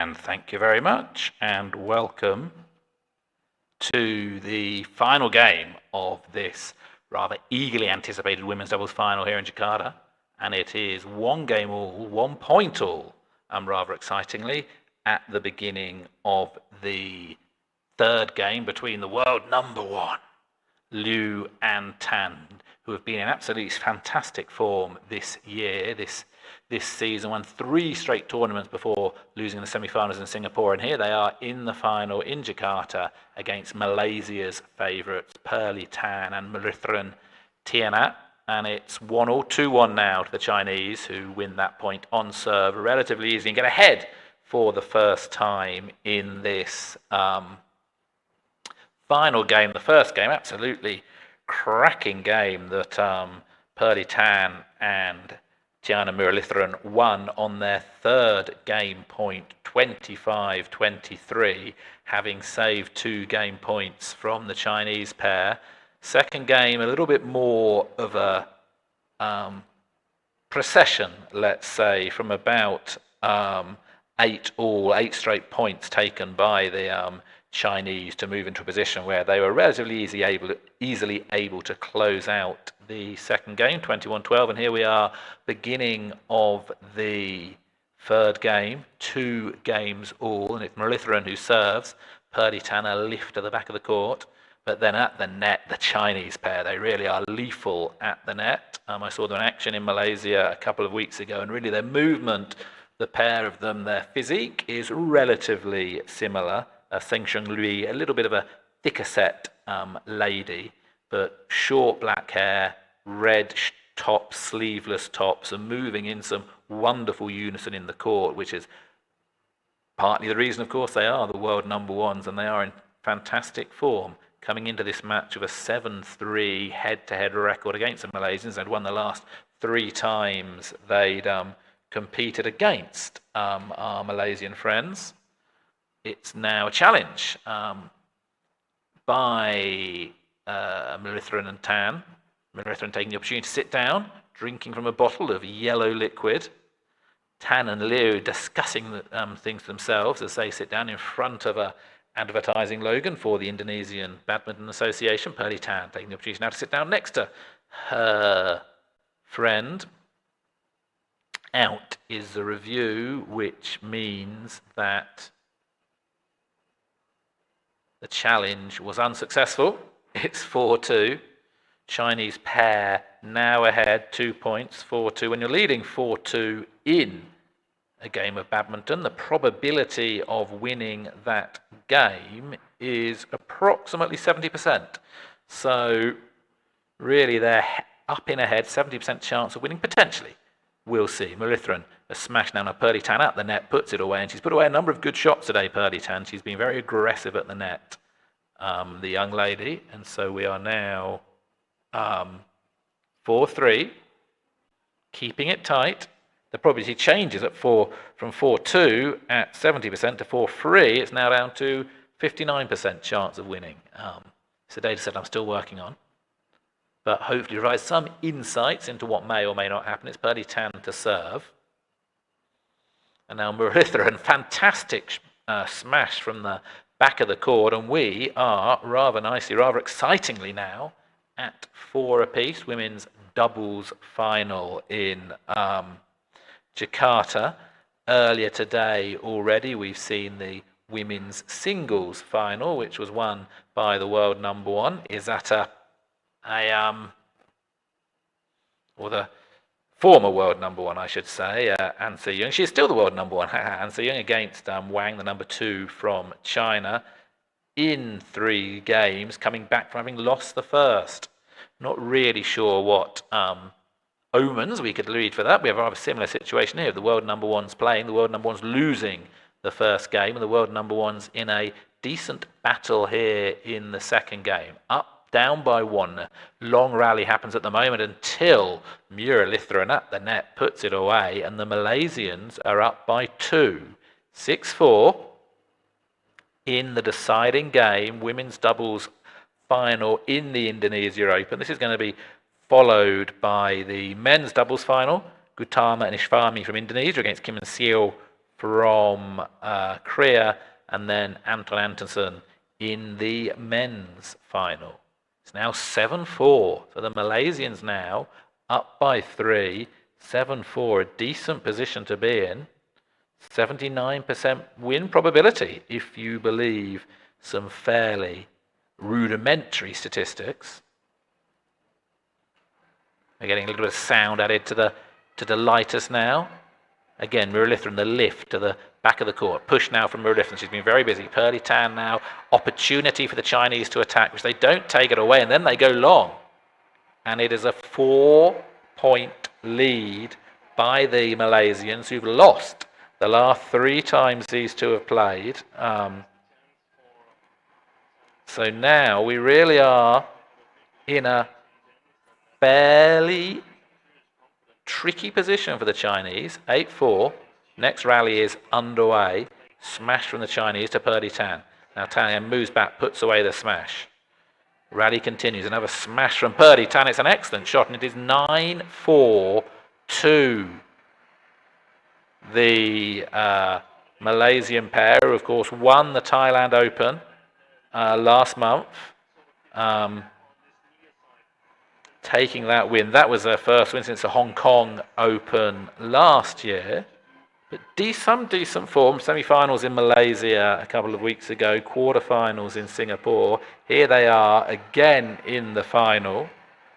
And thank you very much, and welcome to the final game of this rather eagerly anticipated women's doubles final here in Jakarta. And it is 1 game all, 1 point all, rather excitingly, at the beginning of the third game between the world number 1, Liu and Tan, who have been in absolutely fantastic form this year, this season, won 3 straight tournaments before losing the semi-finals in Singapore, and here they are in the final in Jakarta against Malaysia's favourites Pearly Tan and Maritharan Thinahh, and it's 1-1, 2-1 now to the Chinese, who win that point on serve relatively easily and get ahead for the first time in this final game. The first game, absolutely cracking game that Pearly Tan and Thinahh Murilithran won on their third game point, 25-23, having saved 2 game points from the Chinese pair. Second game, a little bit more of a procession, let's say, from about 8 straight points taken by the Chinese to move into a position where they were relatively easily able to close out the second game, 21-12, and here we are, beginning of the third game, 2 games all, and it's Murilithran who serves. Pearly Tan a lift to the back of the court, but then at the net, the Chinese pair, they really are lethal at the net. I saw them in action in Malaysia a couple of weeks ago, and really their movement, the pair of them, their physique is relatively similar. Seng Sheng Lui, a little bit of a thicker set lady, but short black hair, red tops, sleeveless tops, and moving in some wonderful unison in the court, which is partly the reason, of course, they are the world number 1s, and they are in fantastic form, coming into this match with a 7-3 head-to-head record against the Malaysians. They'd won the last 3 times they'd competed against our Malaysian friends. It's now a challenge by Murilithran and Tan. Murilithran taking the opportunity to sit down, drinking from a bottle of yellow liquid. Tan and Liu discussing things themselves as they sit down in front of a advertising slogan for the Indonesian Badminton Association. Pearly Tan taking the opportunity now to sit down next to her friend. Out is the review, which means that the challenge was unsuccessful. It's 4-2. Chinese pair now ahead, 2 points, 4-2. When you're leading 4-2 in a game of badminton, the probability of winning that game is approximately 70%. So really they're up in ahead, 70% chance of winning potentially. We'll see. Murilithran, a smash now. Pearly Tan at the net, puts it away, and she's put away a number of good shots today, Pearly Tan. She's been very aggressive at the net, the young lady, and so we are now 4-3, keeping it tight. The probability changes from 4-2 at 70% to 4-3. It's now down to 59% chance of winning. It's a data set I'm still working on, but hopefully provides some insights into what may or may not happen. It's Pearly Tan to serve. And now Murilithran, fantastic smash from the back of the court, and we are rather nicely, rather excitingly now at 4 apiece. Women's doubles final in Jakarta. Earlier today already we've seen the women's singles final, which was won by the world number 1, Izata, or the former world number 1, I should say, An Se-young. She's still the world number 1, An Se-young, against Wang, the number 2 from China, in 3 games, coming back from having lost the first. Not really sure what omens we could read for that. We have a rather similar situation here. The world number 1's playing, the world number 1's losing the first game, and the world number 1's in a decent battle here in the second game. Up, down by 1. Long rally happens at the moment until Murilithran at the net puts it away, and the Malaysians are up by 2. 6-4 in the deciding game, women's doubles final in the Indonesia Open. This is going to be followed by the men's doubles final, Gutama and Ishvami from Indonesia against Kim and Seo from Korea, and then Anton Antonsen in the men's final. It's now 7-4. So the Malaysians now up by 3, 7-4, a decent position to be in. 79% win probability, if you believe some fairly rudimentary statistics. We're getting a little bit of sound added to the lighters now. Again, Muralitharan, the lift to the back of the court. Push now from Muralitharan. She's been very busy. Pearly Tan now. Opportunity for the Chinese to attack, which they don't take it away, and then they go long. And it is a 4-point lead by the Malaysians, who've lost the last 3 times these two have played. So now we really are in a fairly tricky position for the Chinese. 8-4. Next rally is underway. Smash from the Chinese to Pearly Tan. Now Tan moves back, puts away the smash. Rally continues. Another smash from Pearly Tan. It's an excellent shot, and it is 9-4 to the Malaysian pair, who of course won the Thailand Open last month. Taking that win. That was their first win since the Hong Kong Open last year. But some decent form. Semi-finals in Malaysia a couple of weeks ago. Quarter-finals in Singapore. Here they are again in the final.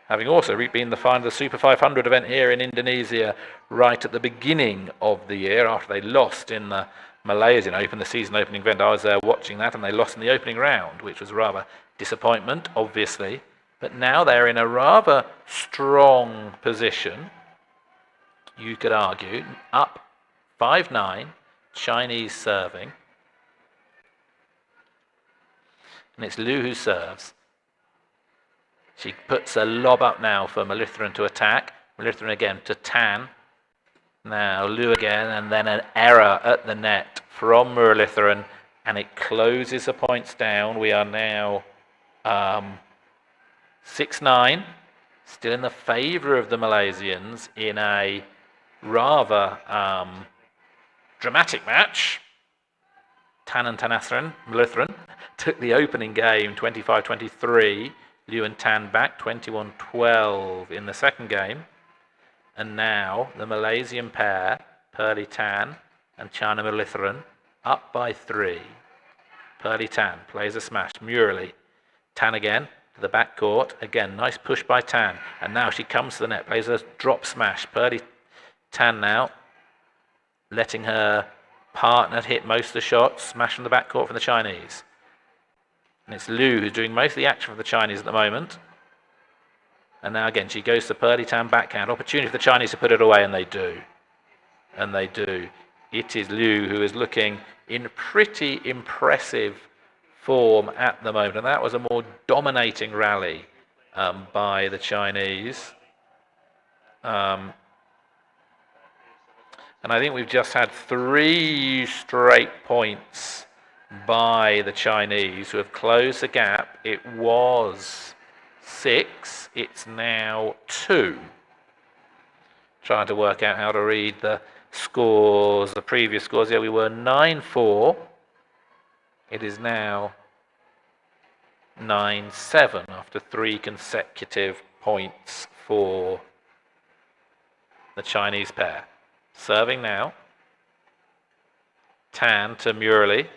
Having also been the final of the Super 500 event here in Indonesia right at the beginning of the year after they lost in the Malaysian Open, the season opening event. I was there watching that, and they lost in the opening round, which was rather disappointment, obviously. But now they're in a rather strong position, you could argue, up 5-9, Chinese serving. And it's Liu who serves. She puts a lob up now for Muralitharan to attack. Muralitharan again to Tan. Now Liu again, and then an error at the net from Muralitharan, and it closes the points down. We are now 6-9, still in the favour of the Malaysians in a rather dramatic match. Tan and Muralitharan took the opening game 25-23. Liu and Tan back 21-12 in the second game. And now the Malaysian pair, Pearly Tan and Chana Muralitharan, up by 3. Pearly Tan plays a smash, Murali. Tan again to the back court. Again, nice push by Tan. And now she comes to the net, plays a drop smash. Pearly Tan now letting her partner hit most of the shots. Smash from the back court from the Chinese. And it's Liu who's doing most of the action for the Chinese at the moment. And now again, she goes to Pearly Tan backhand. Opportunity for the Chinese to put it away, and they do. And they do. It is Liu who is looking in pretty impressive form at the moment. And that was a more dominating rally by the Chinese. And I think we've just had 3 straight points by the Chinese, who have closed the gap. It was 6, it's now 2. Trying to work out how to read the scores, the previous scores. Yeah, we were 9-4. It is now 9-7 after 3 consecutive points for the Chinese pair. Serving now. Tan to Murali.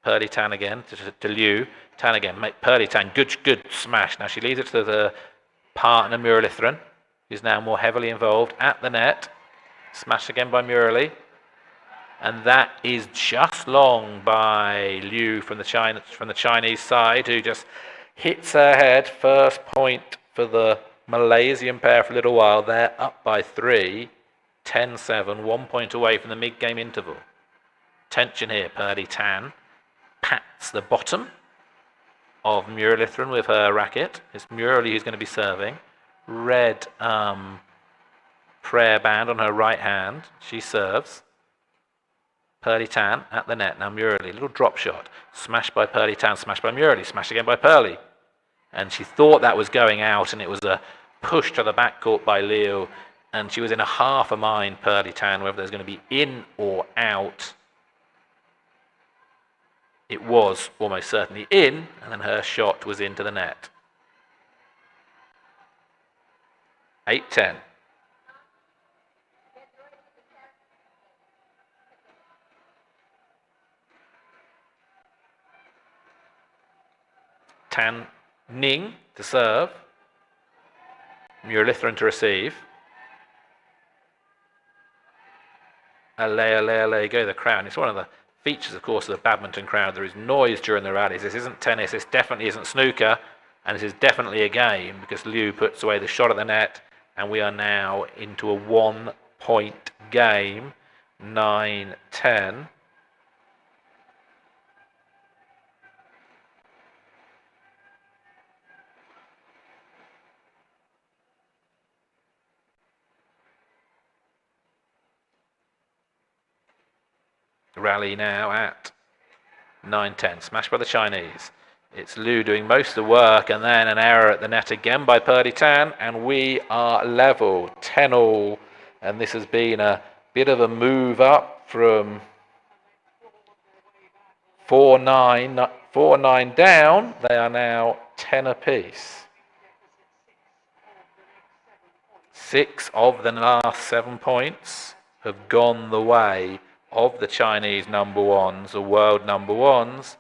Pearly Tan again to Liu. Tan again. Pearly Tan. Good smash. Now she leaves it to the partner Muralitharan, who's now more heavily involved at the net. Smash again by Murali. And that is just long by Liu from the Chinese side, who just hits her head. First point for the Malaysian pair for a little while. They're up by 3. 10-7. 1 point away from the mid-game interval. Tension here. Pearly Tan pats the bottom of Muralitharan with her racket. It's Murali who's going to be serving. Red prayer band on her right hand. She serves. Pearly Tan at the net. Now Murali, little drop shot. Smash by Pearly Tan, smash by Murali, smash again by Pearly. And she thought that was going out, and it was a push to the backcourt by Liu. and she was in a half a mind, Pearly Tan, whether there's going to be in or out. It was almost certainly in, and then her shot was into the net. 8-10. Tan Ning to serve. Muralitharan to receive. Allez, go the crowd. It's one of the features, of course, of the badminton crowd. There is noise during the rallies. This isn't tennis. This definitely isn't snooker. And this is definitely a game because Liu puts away the shot at the net. And we are now into a 1-point game. 9-10. Rally now at 9-10. Smashed by the Chinese. It's Liu doing most of the work, and then an error at the net again by Pearly Tan, and we are level, 10-all. And this has been a bit of a move up from 4-9 down. They are now 10 apiece. 6 of the last 7 points have gone the way of the Chinese number ones, the world number ones,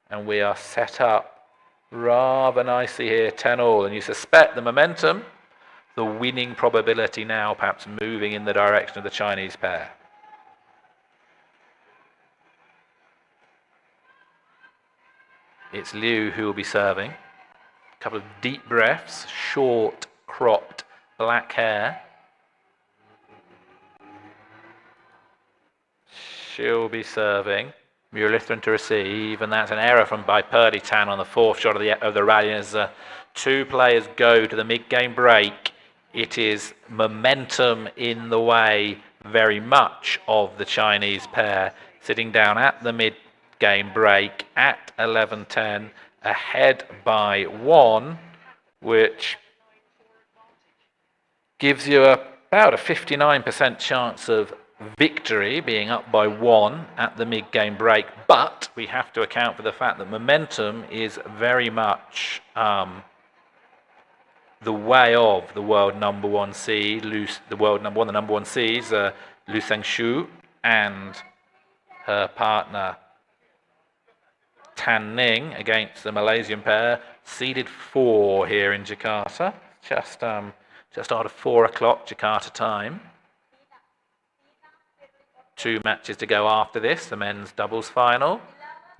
and we are set up rather nicely here, 10-all. And you suspect the momentum, the winning probability now perhaps moving in the direction of the Chinese pair. It's Liu who will be serving. A couple of deep breaths, short, cropped, black hair. She'll be serving. Muralitharan to receive, and that's an error by Pearly Tan on the 4th shot of the rally. As 2 players go to the mid-game break, it is momentum in the way very much of the Chinese pair, sitting down at the mid-game break at 11-10, ahead by 1, which gives you about a 59% chance of victory, being up by 1 at the mid-game break. But we have to account for the fact that momentum is very much the way of the world number 1 seed, the number 1 seeds, Liu Shengshu, and her partner Tan Ning against the Malaysian pair, seeded 4 here in Jakarta, just after 4 o'clock Jakarta time. 2 matches to go after this, the men's doubles final,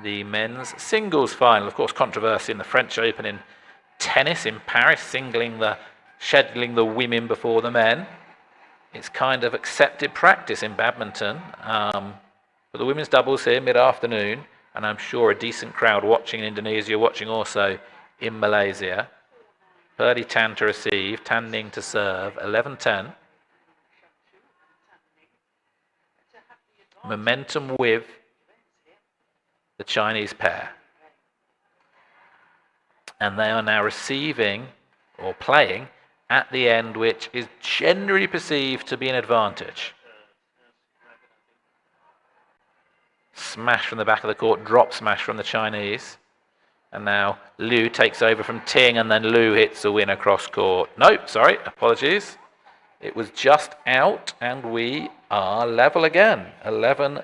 the men's singles final. Of course, controversy in the French Open in tennis in Paris, scheduling the women before the men. It's kind of accepted practice in badminton. But the women's doubles here mid-afternoon, and I'm sure a decent crowd watching in Indonesia, watching also in Malaysia. Pearly Tan to receive, Tan Ning to serve, 11-10. Momentum with the Chinese pair. And they are now receiving or playing at the end, which is generally perceived to be an advantage. Smash from the back of the court, drop smash from the Chinese. And now Liu takes over from Ting, and then Liu hits a win across court. Nope, sorry, apologies. It was just out, and we are level again. 11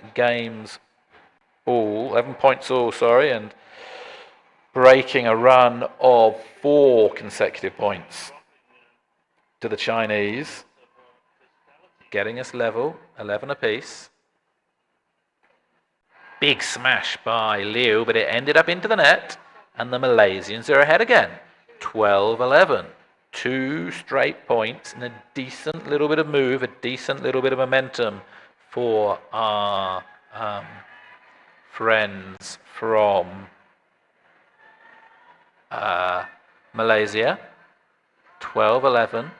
points all, sorry, and breaking a run of 4 consecutive points to the Chinese, getting us level, 11 apiece. Big smash by Liu, but it ended up into the net, and the Malaysians are ahead again, 12-11. 2 straight points and a decent little bit of move, a decent little bit of momentum for our friends from Malaysia. 12-11.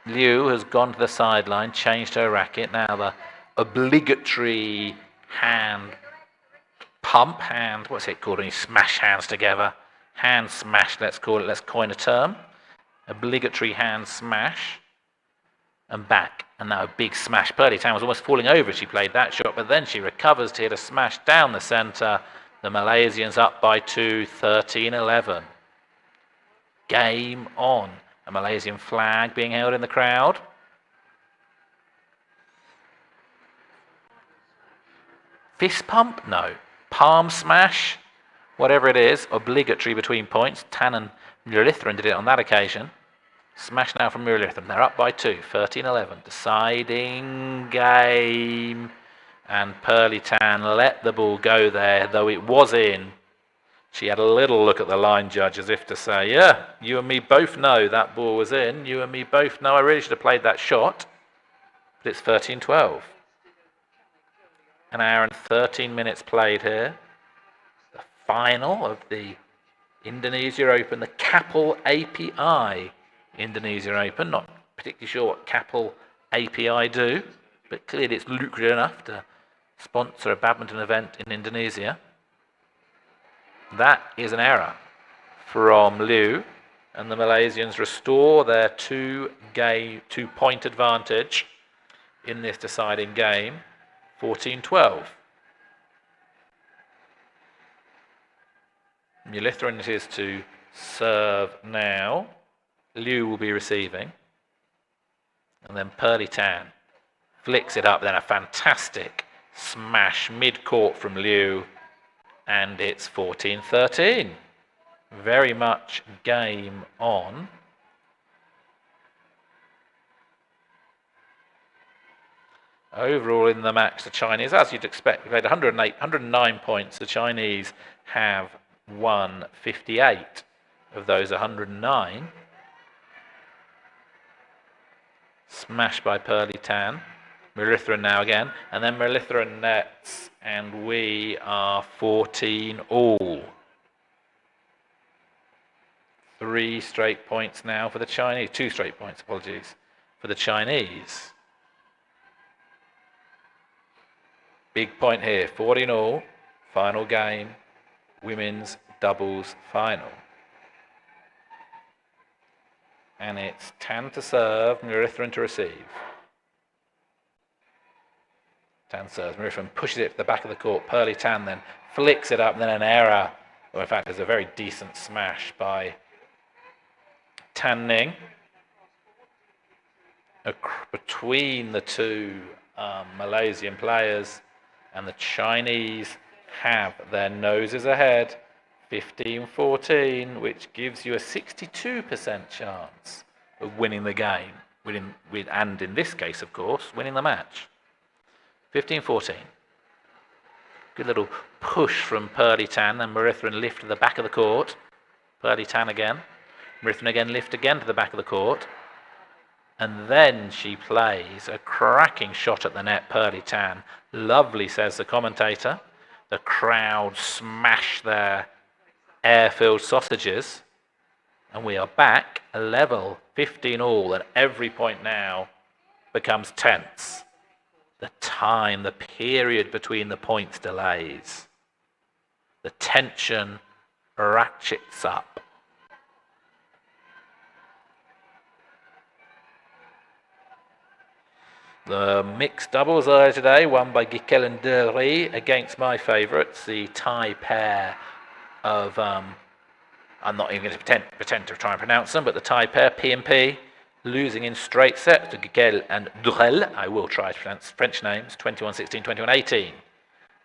Liu has gone to the sideline, changed her racket. Now the obligatory hand what's it called when you smash hands together? Hand smash, let's call it, let's coin a term. obligatory hand smash, and back. And now a big smash. Purley-Tan was almost falling over as she played that shot, but then she recovers to hit a smash down the centre. The Malaysians up by 2, 13-11. Game on. A Malaysian flag being held in the crowd. Fist pump? No. Palm smash? Whatever it is, obligatory between points. Tan and Murilithran did it on that occasion. Smash now from Murilithran. They're up by 2, 13-11. Deciding game. And Purley-Tan let the ball go there, though it was in. She had a little look at the line judge as if to say, yeah, you and me both know that ball was in. You and me both know I really should have played that shot. But it's 13-12. An hour and 13 minutes played here. The final of the Indonesia Open, the Kapil API Indonesia Open. Not particularly sure what Kapil API do, but clearly it's lucrative enough to sponsor a badminton event in Indonesia. That is an error from Liu, and the Malaysians restore their 2-point advantage in this deciding game, 14-12. Murilithran it is to serve now. Liu will be receiving. And then Purley-Tan flicks it up, then a fantastic smash mid-court from Liu, and it's 14-13. Very much game on. Overall in the match, the Chinese, as you'd expect, played 109 points. The Chinese have won 58 of those 109. Smashed by Purley-Tan. Murilithran now again, and then Murilithran nets, and we are 14 all. 3 straight points now for the Chinese. 2 straight points, apologies, for the Chinese. Big point here, 14 all, final game, women's doubles final. And it's Tan to serve, Murilithran to receive. Tan serves, Murilithran pushes it to the back of the court. Purley-Tan then flicks it up, and then an error. Well, in fact, there's a very decent smash by Tan Ning. Between the two Malaysian players, and the Chinese have their noses ahead, 15-14, which gives you a 62% chance of winning the game, and in this case, of course, winning the match. 15-14. Good little push from Purley-Tan, and Murilithran lift to the back of the court. Purley-Tan again. Murilithran again lift again to the back of the court. And then she plays a cracking shot at the net, Purley-Tan. Lovely, says the commentator. The crowd smash their air-filled sausages. And we are back a level, 15 all, and every point now becomes tense. The time, the period between the points delays. The tension ratchets up. The mixed doubles earlier today, won by Gikel and Derry against my favourites, the Thai pair of, I'm not even going to pretend to try and pronounce them, but the Thai pair, P&P, losing in straight sets to Gikel and Durel. I will try to pronounce French names, 21-16, 21-18.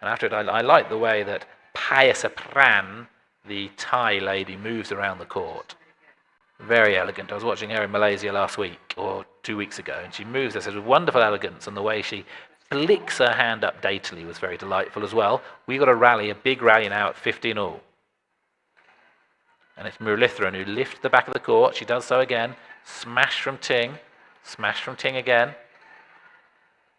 And after it, I like the way that Payasapran, the Thai lady, moves around the court. Very elegant. I was watching her in Malaysia last week, or 2 weeks ago, and she moves this with wonderful elegance, and the way she flicks her hand up daintily was very delightful as well. We got a rally, a big rally now at 15 all. And it's Murilithran who lifts the back of the court. She does so again. Smash from Ting again.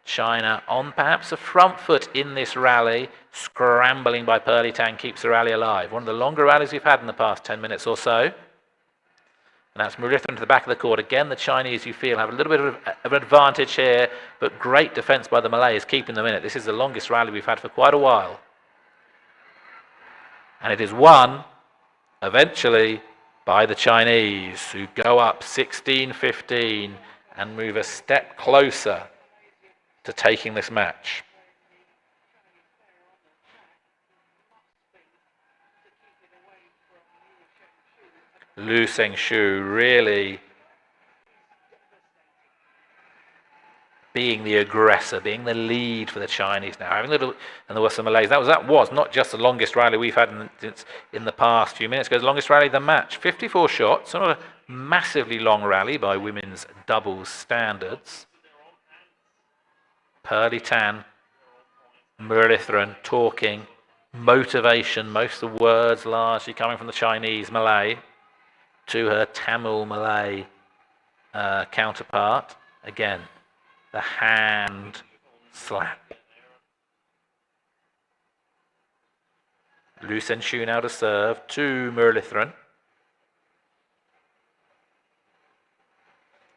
China on perhaps a front foot in this rally. Scrambling by Purley-Tan keeps the rally alive. One of the longer rallies we've had in the past 10 minutes or so. And that's Murilithran to the back of the court. Again, the Chinese, you feel, have a little bit of an advantage here, but great defence by the Malays, keeping them in it. This is the longest rally we've had for quite a while. And it is won, eventually, by the Chinese, who go up 16-15 and move a step closer to taking this match. Liu Shengshu really being the aggressor, being the lead for the Chinese now. Having and there were some Malays. That was not just the longest rally we've had in the past few minutes ago. The longest rally of the match, 54 shots. Not a massively long rally by women's doubles standards. Pearly Tan, Muruletharan talking, motivation, most of the words largely coming from the Chinese Malay to her Tamil Malay counterpart. Again, the hand slap. Liu Shengshu now to serve to Muruletharan.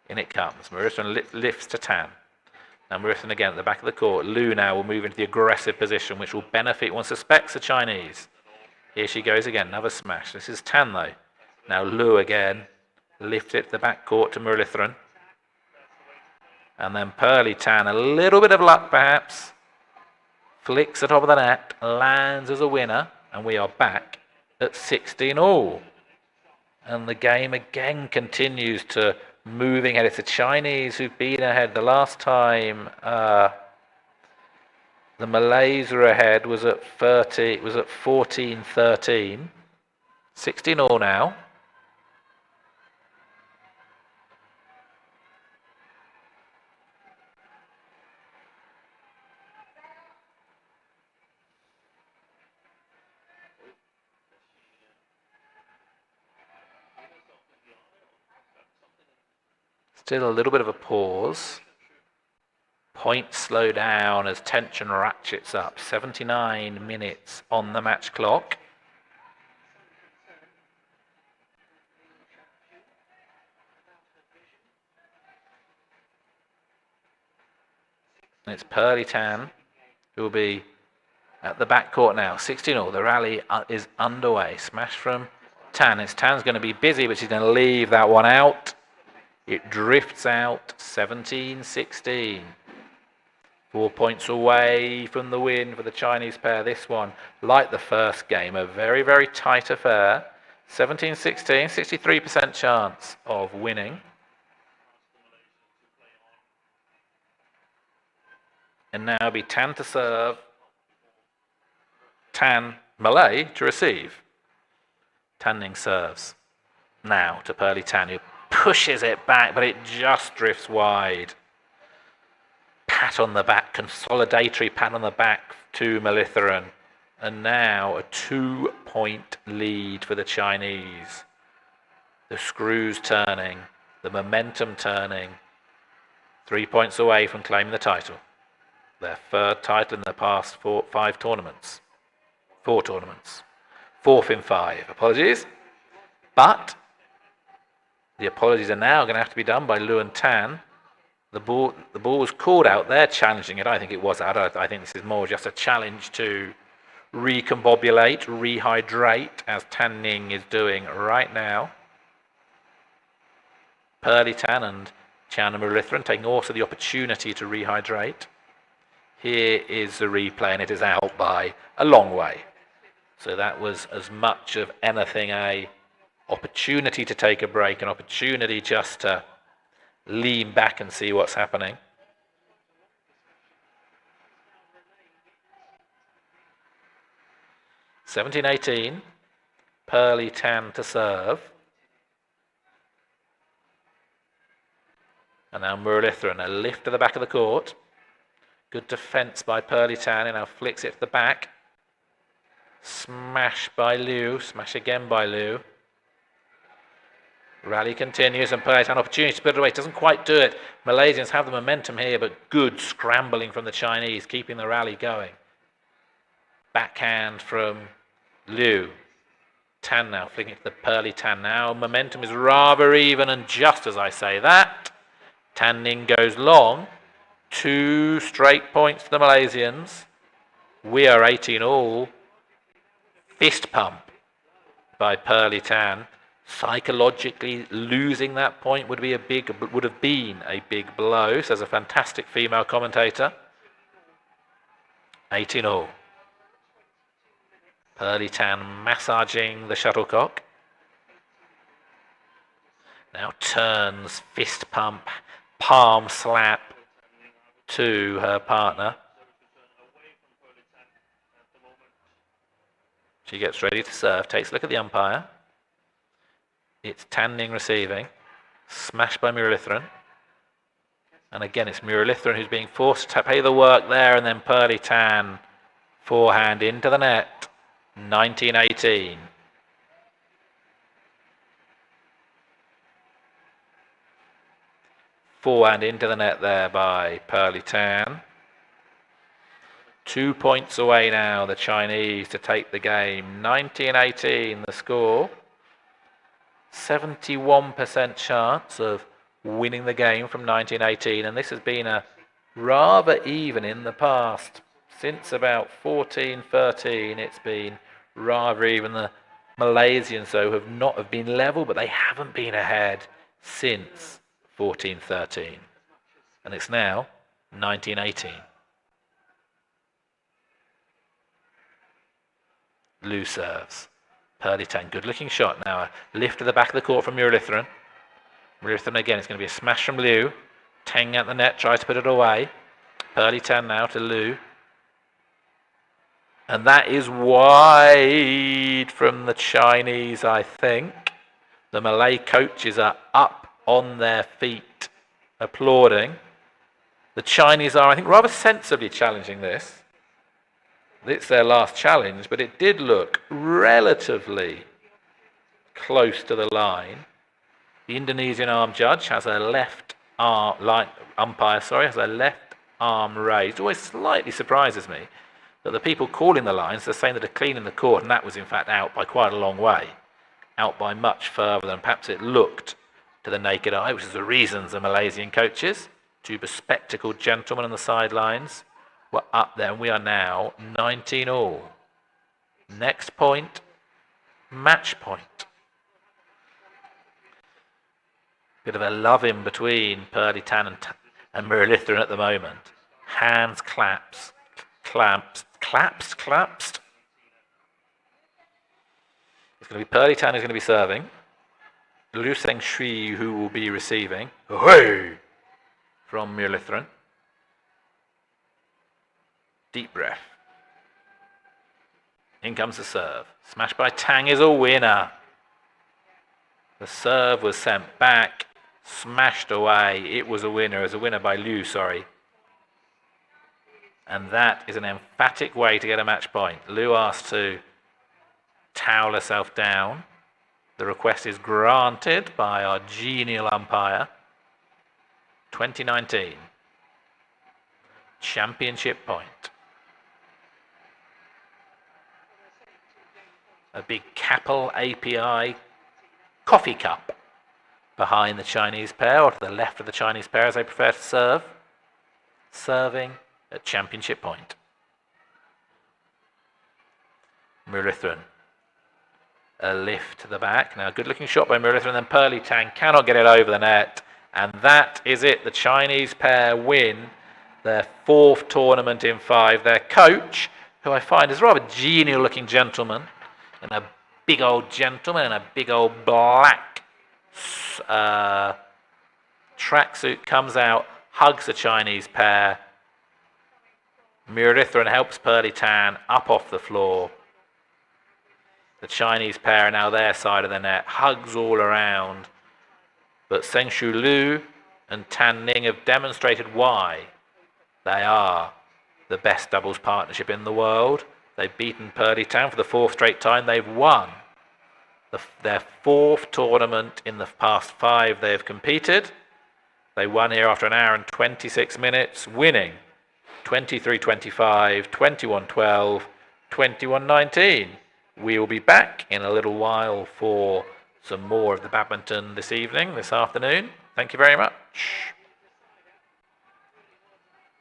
In it comes. Muruletharan lifts to Tan. Now Muruletharan again at the back of the court. Liu now will move into the aggressive position, which will benefit, one suspects, the Chinese. Here she goes again, another smash. This is Tan though. Now Liu again, lift it to the back court to Muruletharan. And then Pearly Tan, a little bit of luck perhaps, flicks the top of the net, lands as a winner, and we are back at 16-all. And the game again continues to moving ahead. It's the Chinese who've been ahead. The last time the Malays were ahead was at 14-13. 16-all now. Still a little bit of a pause. Points slow down as tension ratchets up. 79 minutes on the match clock. And it's Pearly Tan who will be at the back court now. 16-all. The rally is underway. Smash from Tan. Tan's going to be busy, but she's going to leave that one out. It drifts out 17-16. 4 points away from the win for the Chinese pair. This one, like the first game, a very, very tight affair. 17-16, 63% chance of winning. And now be Tan to serve, Tan Malay to receive. Tanning serves now to Pearly Tan, who pushes it back, but it just drifts wide. Pat on the back, consolidatory pat on the back to Muruletharan. And now a 2-point lead for the Chinese. The screws turning, the momentum turning. 3 points away from claiming the title. Their third title in the past 4 tournaments. 4 tournaments. 4th in 5. Apologies. But the apologies are now going to have to be done by Liu and Tan. The ball was called out. They're challenging it. I think it was out. I think this is more just a challenge to recombobulate, rehydrate, as Tanning is doing right now. Pearly Tan and Chan and Muruletharan taking also the opportunity to rehydrate. Here is the replay, and it is out by a long way. So that was as much of anything a opportunity to take a break, an opportunity just to lean back and see what's happening. (17-18), Pearly Tan to serve. And now Muruletharan, a lift to the back of the court. Good defense by Pearly Tan, and now flicks it to the back. Smash by Liu, smash again by Liu. Rally continues, and Pearly Tan opportunity to put it away. Doesn't quite do it. Malaysians have the momentum here, but good scrambling from the Chinese, keeping the rally going. Backhand from Liu. Tan now flicking it to the Pearly Tan now. Momentum is rather even, and just as I say that, Tanning goes long. 2 straight points to the Malaysians. We are 18-all. Fist pump by Pearly Tan. Psychologically, losing that point would have been a big blow, says a fantastic female commentator. 18 all. Pearly Tan massaging the shuttlecock. Now turns, fist pump, palm slap to her partner. She gets ready to serve, takes a look at the umpire. It's Thinahh receiving, smashed by Muralitharan. And again, it's Muralitharan who's being forced to pay the work there, and then Pearly Tan, forehand into the net, 19-18. Forehand into the net there by Pearly Tan. 2 points away now, the Chinese, to take the game. 19-18 the score. 71% chance of winning the game from 1918, and this has been a rather even in the past. Since about 14-13, it's been rather even. The Malaysians, though, have been level, but they haven't been ahead since 14-13. And it's now 19-18. Liu serves. Pearly Tan, good looking shot now. A lift to the back of the court from Muralitharan. Muralitharan again, it's going to be a smash from Liu. Teng at the net, tries to put it away. Pearly Tan now to Liu. And that is wide from the Chinese, I think. The Malay coaches are up on their feet, applauding. The Chinese are, I think, rather sensibly challenging this. It's their last challenge, but it did look relatively close to the line. The Indonesian arm judge has a left arm, umpire has a left arm raised. Always slightly surprises me that the people calling the lines are saying that are clean in the court, and that was in fact out by quite a long way, out by much further than perhaps it looked to the naked eye, which is the reasons the Malaysian coaches, two bespectacled gentlemen on the sidelines, were up there, and we are now 19 all. Next point, match point. Bit of a love-in between Pearly Tan and Muralitharan at the moment. Hands clasped. It's going to be Pearly Tan who's going to be serving. Liu Seng Shui who will be receiving. Hey! From Muralitharan. Deep breath. In comes the serve. Smash by Tang is a winner. The serve was sent back, smashed away. It was a winner. It was a winner by Liu, sorry. And that is an emphatic way to get a match point. Liu asked to towel herself down. The request is granted by our genial umpire. 2019. Championship point. A big Capel API coffee cup behind the Chinese pair, or to the left of the Chinese pair as they prefer to serve. Serving at championship point. Muralitharan. A lift to the back. Now, good looking shot by Muralitharan, then Pearly Tan cannot get it over the net. And that is it. The Chinese pair win their fourth tournament in 5. Their coach, who I find is a rather genial looking gentleman, and a big old gentleman in a big old black tracksuit, comes out, hugs the Chinese pair. Muralitharan helps Pearly Tan up off the floor. The Chinese pair are now their side of the net, hugs all around. But Seng Shui Liu and Thinahh have demonstrated why they are the best doubles partnership in the world. They've beaten Pearly Tan for the 4th straight time. They've won their 4th tournament in the past 5 they have competed. They won here after an hour and 26 minutes, winning 23-25, 21-12, 21-19. We will be back in a little while for some more of the badminton this afternoon. Thank you very much.